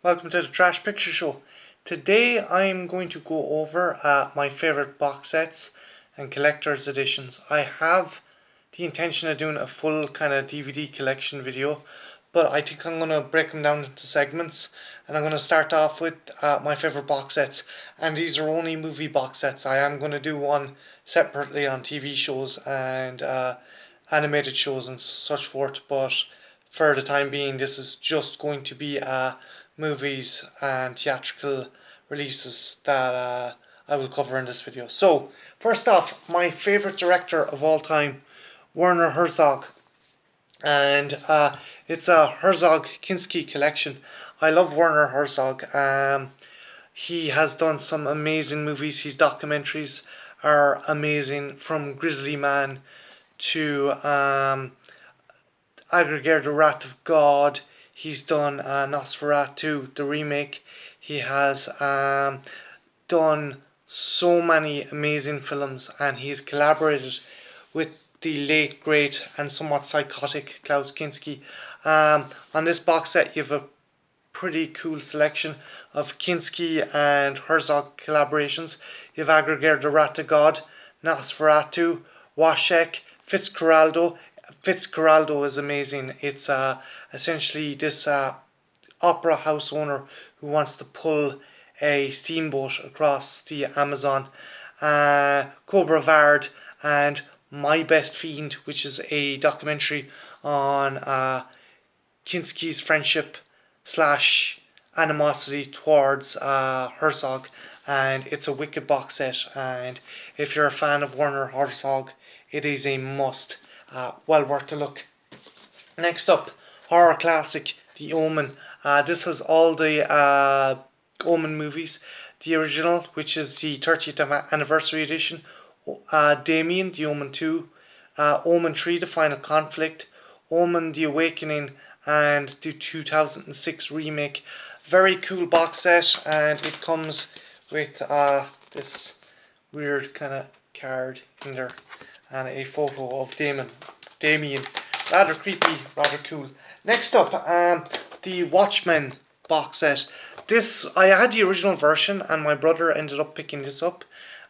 Welcome to the Trash Picture Show. Today I'm going to go over my favourite box sets and collector's editions. I have the intention of doing a full kind of DVD collection video, but I think I'm going to break them down into segments, and I'm going to start off with my favourite box sets, and these are only movie box sets. I am going to do one separately on TV shows and animated shows and such forth, but for the time being this is just going to be movies and theatrical releases that I will cover in this video. So, first off, my favourite director of all time, Werner Herzog. And it's a Herzog Kinski collection. I love Werner Herzog. He has done some amazing movies. His documentaries are amazing, from Grizzly Man to Aggregator the Wrath of God. He's done Nosferatu, the remake. He has done so many amazing films, and he's collaborated with the late, great, and somewhat psychotic Klaus Kinski. On this box set, you have a pretty cool selection of Kinski and Herzog collaborations. You have Aggregator the Wrath of God, Nosferatu, Washek, Fitzcarraldo. Fitzcarraldo is amazing. It's essentially this opera house owner who wants to pull a steamboat across the Amazon. Cobra Vard and My Best Fiend, which is a documentary on Kinski's friendship slash animosity towards Herzog, and it's a wicked box set, and if you're a fan of Werner Herzog, it is a must. Well worth a look. Next up, horror classic, The Omen. This has all the Omen movies. The original, which is the 30th anniversary edition. Damien, The Omen 2. Omen 3, The Final Conflict. Omen, The Awakening, and the 2006 remake. Very cool box set, and it comes with this weird kind of card in there and a photo of Damien. Rather creepy, rather cool. Next up, the Watchman box set. This, I had the original version, and my brother ended up picking this up,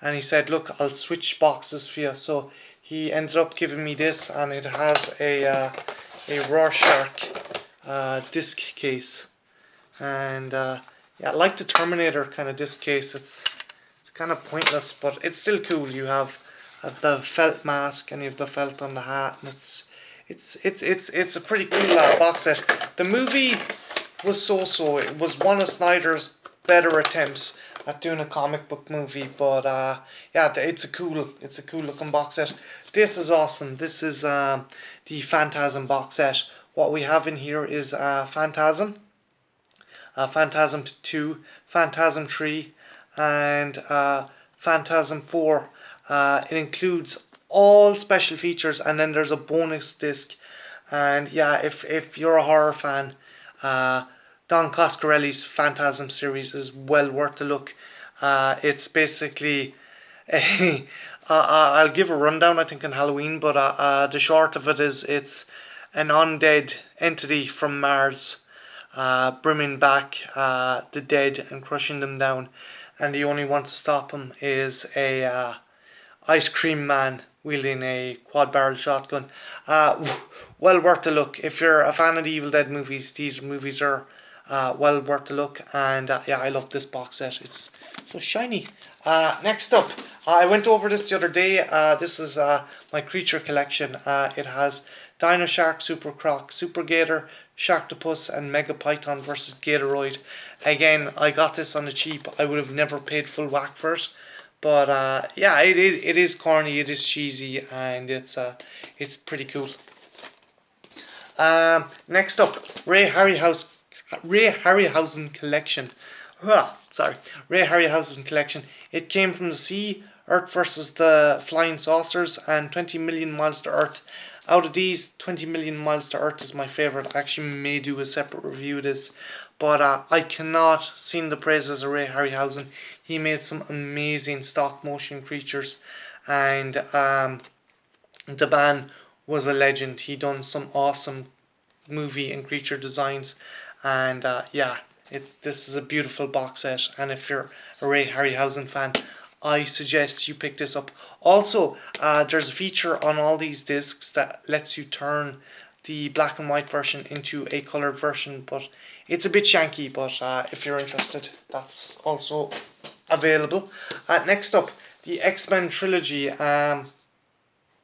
and he said, look, I'll switch boxes for you. So he ended up giving me this, and it has a Rorschach disc case. And yeah, like the Terminator kind of disc case, it's kind of pointless, but it's still cool. You have the felt mask, and you have the felt on the hat, and it's a pretty cool box set. The movie was so. It was one of Snyder's better attempts at doing a comic book movie, but yeah, it's a cool looking box set. This is awesome. This is the Phantasm box set. What we have in here is Phantasm, Phantasm 2, Phantasm 3, and Phantasm 4. It includes all special features, and then there's a bonus disc. And yeah, if you're a horror fan, Don Coscarelli's Phantasm series is well worth a look. It's basically I'll give a rundown, I think, on Halloween, but the short of it is it's an undead entity from Mars, bringing back the dead and crushing them down, and the only one to stop him is a ice cream man wielding a quad barrel shotgun. Well worth a look. If you're a fan of the Evil Dead movies, these movies are well worth a look, and yeah, I love this box set. It's so shiny. Next up, I went over this the other day. This is my creature collection. It has Dino Shark, Super Croc, Super Gator, Sharktopus, and Mega Python versus Gatoroid. Again, I got this on the cheap. I would have never paid full whack for it, but yeah, it is corny, it is cheesy, and it's pretty cool. Next up, Ray Harryhausen collection. Sorry, Ray Harryhausen collection. It came from the sea, Earth versus the Flying Saucers, and 20 Million Miles to Earth. Out of these, 20 Million Miles to Earth is my favourite. I actually may do a separate review of this, but I cannot sing the praises of Ray Harryhausen. He made some amazing stop motion creatures, and the man was a legend. He done some awesome movie and creature designs, and yeah, This is a beautiful box set, and if you're a Ray Harryhausen fan, I suggest you pick this up. Also, there's a feature on all these discs that lets you turn the black and white version into a colored version, but it's a bit shanky. But if you're interested, that's also available. Next up, the X-Men Trilogy.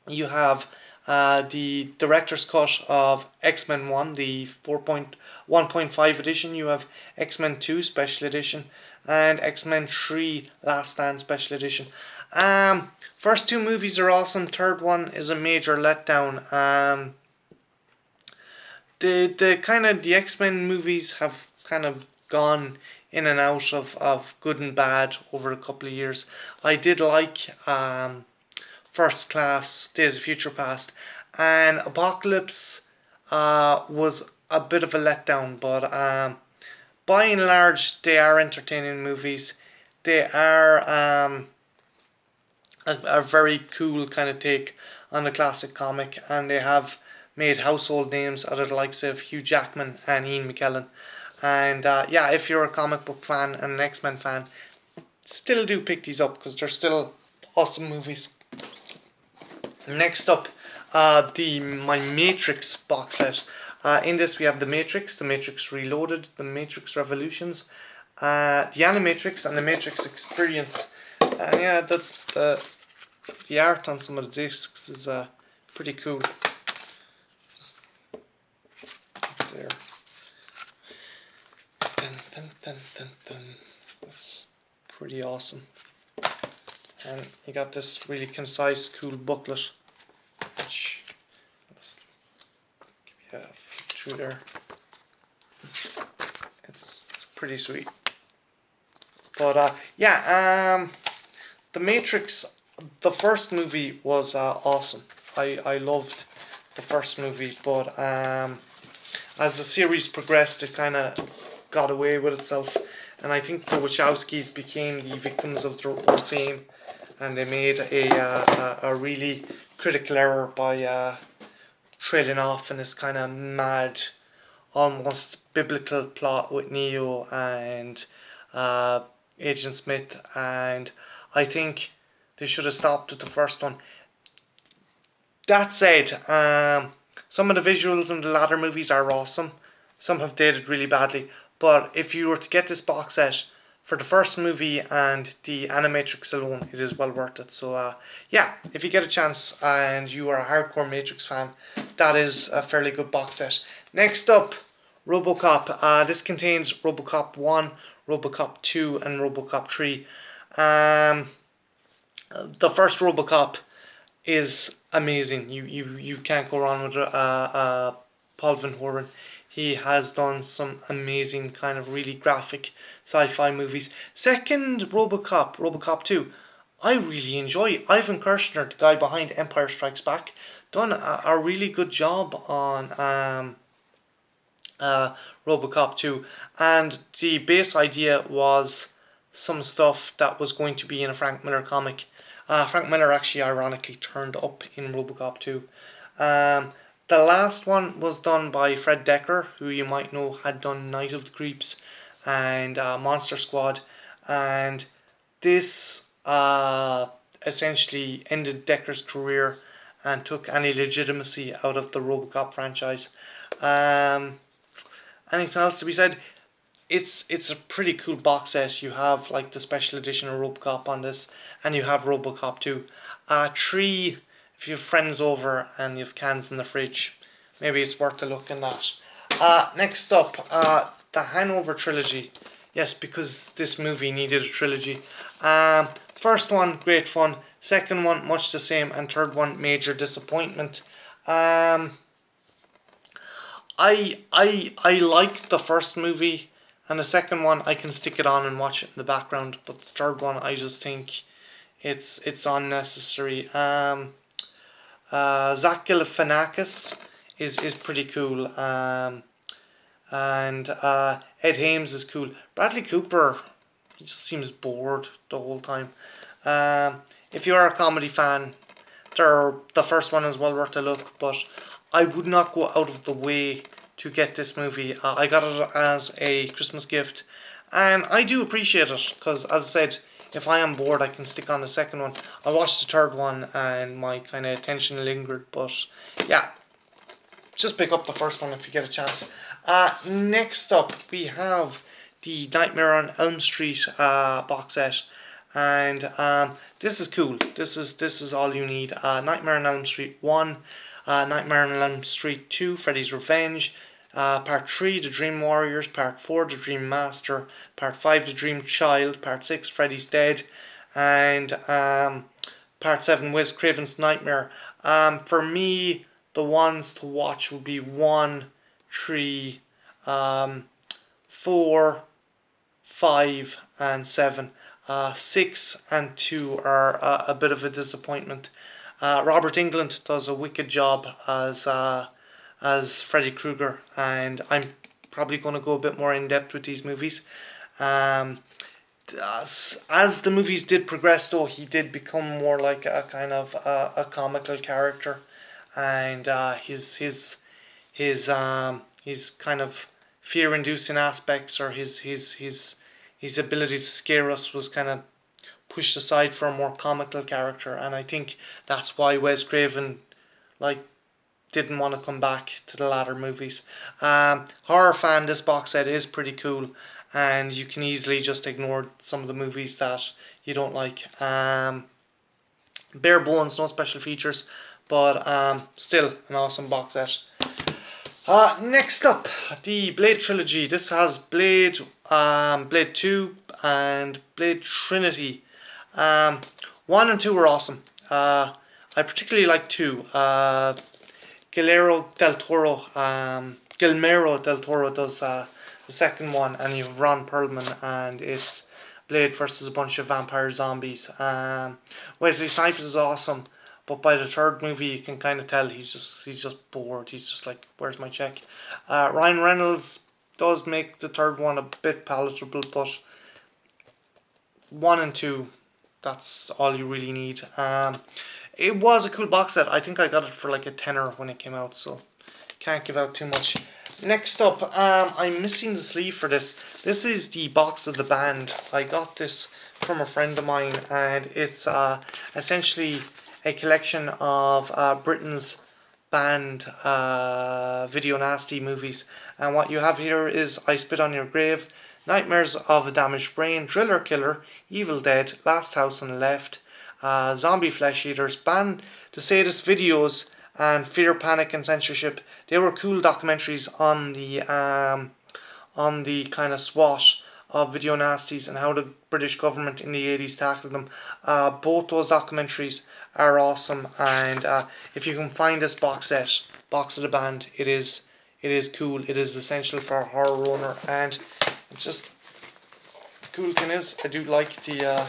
You have the director's cut of X-Men 1, the 4.1.5 edition. You have X-Men 2 Special Edition and X-Men 3 Last Stand Special Edition. First two movies are awesome. Third one is a major letdown. The X-Men movies have kind of gone in and out of good and bad over a couple of years. I did like First Class, Days of Future Past, and Apocalypse was a bit of a letdown, but by and large, they are entertaining movies. They are a very cool kind of take on the classic comic, and they have made household names out of the likes of Hugh Jackman and Ian McKellen. And yeah, if you're a comic book fan and an X-Men fan, still do pick these up because they're still awesome movies. Next up, my Matrix box set. In this we have The Matrix Reloaded, The Matrix Revolutions, The Animatrix, and The Matrix Experience. And yeah, the art on some of the discs is pretty cool. Just there. Dun, dun, dun, dun, dun. That's pretty awesome. And you got this really concise, cool booklet, which let's give you a flip through there. It's pretty sweet. But yeah, The Matrix, the first movie was awesome. I loved the first movie, but as the series progressed, it kind of got away with itself, and I think the Wachowskis became the victims of their own fame, and they made a really critical error by trailing off in this kind of mad, almost biblical plot with Neo and Agent Smith, and I think they should have stopped at the first one. That said, some of the visuals in the latter movies are awesome. Some have dated really badly, but if you were to get this box set for the first movie and the Animatrix alone, it is well worth it. So yeah, if you get a chance and you are a hardcore Matrix fan, that is a fairly good box set. Next up, Robocop. This contains Robocop 1, Robocop 2, and Robocop 3. The first Robocop is amazing. You can't go wrong with Paul Verhoeven. He has done some amazing kind of really graphic sci-fi movies. Second Robocop, Robocop 2, I really enjoy. Ivan Kershner, the guy behind Empire Strikes Back, done a really good job on Robocop 2. And the base idea was some stuff that was going to be in a Frank Miller comic. Frank Miller actually ironically turned up in Robocop 2. The last one was done by Fred Decker, who you might know had done Night of the Creeps and Monster Squad. And this essentially ended Decker's career and took any legitimacy out of the Robocop franchise. Anything else to be said? It's a pretty cool box set. You have like the special edition of Robocop on this, and you have Robocop 2. 3, if you have friends over and you have cans in the fridge, maybe it's worth a look in that. Next up, the Hangover Trilogy. Yes, because this movie needed a trilogy. First one, great fun. Second one, much the same. And third one, major disappointment. I liked the first movie, and the second one I can stick it on and watch it in the background. But the third one, I just think it's unnecessary. Zach Galifianakis is pretty cool. And Ed Hames is cool. Bradley Cooper, he just seems bored the whole time. If you are a comedy fan, the first one is well worth a look, but I would not go out of the way to get this movie. I got it as a Christmas gift, and I do appreciate it because, as I said, if I am bored, I can stick on the second one. I watched the third one, and my kind of attention lingered, but yeah, just pick up the first one if you get a chance. Next up, we have the Nightmare on Elm Street box set, and this is cool. This is all you need. Nightmare on Elm Street 1, Nightmare on Elm Street 2, Freddy's Revenge, Part 3, The Dream Warriors, Part 4, The Dream Master, Part 5, The Dream Child, Part 6, Freddy's Dead, and Part 7, Wes Craven's Nightmare. For me, the ones to watch would be 1, 3, 4, 5, and 7. 6 and 2 are a bit of a disappointment. Robert Englund does a wicked job as Freddy Krueger, and I'm probably going to go a bit more in depth with these movies. As the movies did progress, though, he did become more like a kind of a comical character, and his kind of fear-inducing aspects, or his ability to scare us, was kind of pushed aside for a more comical character, and I think that's why Wes Craven didn't want to come back to the latter movies. Horror fan, this box set is pretty cool, and you can easily just ignore some of the movies that you don't like. Bare bones, no special features, but still an awesome box set. Next up, the Blade Trilogy. This has Blade, Blade 2, and Blade Trinity. 1 and 2 were awesome. I particularly like 2. Guillermo del Toro does the second one, and you have Ron Perlman, and it's Blade versus a bunch of vampire zombies. Wesley Snipes is awesome, but by the third movie you can kind of tell he's just bored. He's just like, where's my check? Ryan Reynolds does make the third one a bit palatable, but 1 and 2, that's all you really need. It was a cool box set. I think I got it for like a tenner when it came out, so can't give out too much. Next up, I'm missing the sleeve for this. This is the box of the band. I got this from a friend of mine, and it's essentially a collection of Britain's banned Video Nasty movies. And what you have here is I Spit on Your Grave, Nightmares of a Damaged Brain, Driller Killer, Evil Dead, Last House on the Left, Zombie Flesh Eaters, Ban the Sadist Videos, and Fear, Panic and Censorship. They were cool documentaries on the kind of SWAT of video nasties and how the British government in the 80s tackled them. Both those documentaries are awesome, and if you can find this box set, Box of the Band, it is cool. It is essential for a horror owner, and it's just the cool thing is I do like the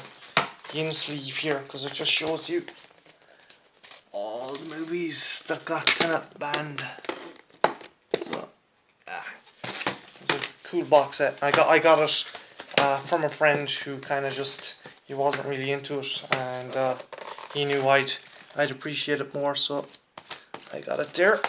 in sleeve here, because it just shows you all the movies that got kind of banned. So it's a cool box set. I got it from a friend who kind of he wasn't really into it, and he knew I'd appreciate it more, so I got it there.